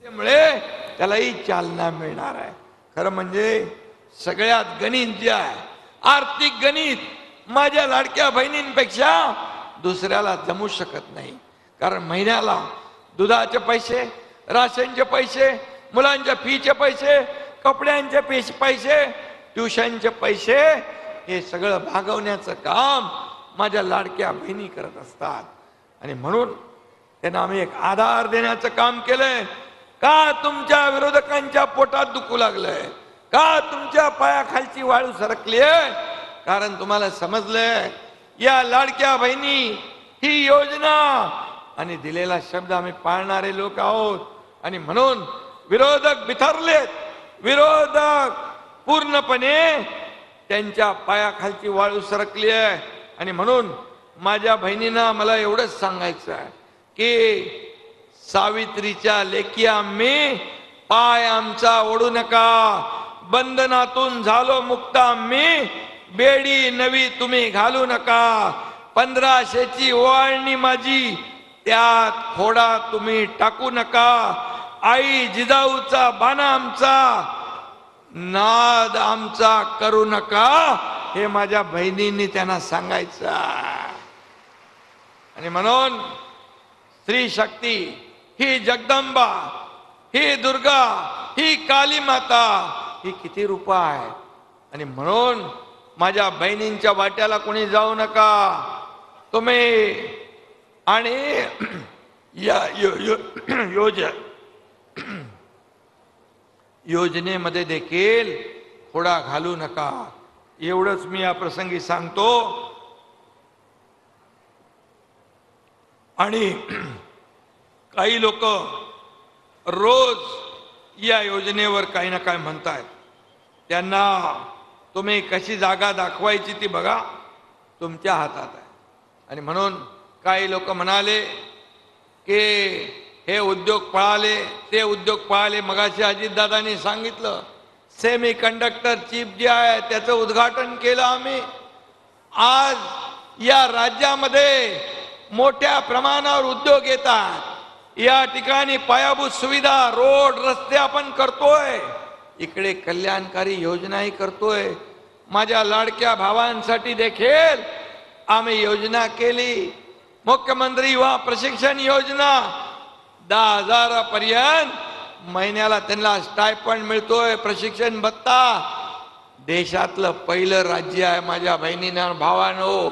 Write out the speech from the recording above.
त्यामुळे त्यालाही चालना मिळणार आहे. खरं म्हणजे सगळ्यात गणित जे आहे, आर्थिक गणित माझ्या लाडक्या बहिणींपेक्षा दुसऱ्याला जमू शकत नाही. कारण महिन्याला दुधाचे पैसे, राशनचे पैसे, मुलांच्या फीचे पैसे, कपड्यांचे पैसे, ट्युशनचे पैसे, हे सगळं भागवण्याचं काम माझ्या लाडक्या बहिणी करत असतात. आणि म्हणून त्यांना आम्ही एक आधार देण्याचं काम केलंय. का तुमच्या विरोधकांच्या पोटात दुखू लागलंय? का तुमच्या पायाखालची वाळू सरकली आहे? कारण तुम्हाला समजलंय या लाडक्या बहिणी ही योजना आणि दिलेला शब्द आम्ही पाळणारे लोक आहोत. आणि म्हणून विरोधक बिथरलेत. विरोधक पूर्णपणे त्यांच्या पायाखालची वाळू सरकली आहे. आणि म्हणून माझ्या बहिणींना मला एवढंच सांगायचं आहे की सावित्रीच्या लेकी आम्ही, पाय आमचा ओढू नका. बंधनातून झालो मुक्त आम्ही, बेडी नवी तुम्ही घालू नका. 1500ची ओवाळणी माझी, त्यात खोडा तुम्ही टाकू नका. आई जिजाऊचा बाणा आमचा, नाद आमचा करू नका. हे माझ्या बहिणींनी त्यांना सांगायचं. आणि म्हणून स्त्री शक्ती ही जगदंबा, ही दुर्गा, ही काली माता, ही किती रूप आहे. आणि म्हणून माझ्या बहिणींच्या वाट्याला कोणी जाऊ नका तुम्ही. आणि या योजनेमध्ये देखील खोडा घालू नका. एवढंच मी या प्रसंगी सांगतो. आणि काही लोक रोज या योजनेवर काही ना काय म्हणतायत. त्यांना तुम्ही कशी जागा दाखवायची ती बघा, तुमच्या हातात आहे. आणि म्हणून काही लोक म्हणाले की हे उद्योग पळाले, ते उद्योग पळाले. मगाशी अजितदादांनी सांगितलं सेमी कंडक्टर चिप जे आहे त्याचं उद्घाटन केलं आम्ही. आज या राज्यामध्ये मोठ्या प्रमाणावर उद्योग येतात. या ठिकाणी पायाभूत सुविधा, रोड, रस्ते आपण करतोय. इकडे कल्याणकारी योजनाही करतोय. माझ्या लाडक्या भावांसाठी देखील आम्ही योजना केली. मुख्यमंत्री युवा प्रशिक्षण योजना 10,000 पर्यंत महिन्याला त्यांना स्टायपंड मिळतोय, प्रशिक्षण भत्ता. देशातलं पहिलं राज्य आहे माझ्या बहिणींना भावांनो.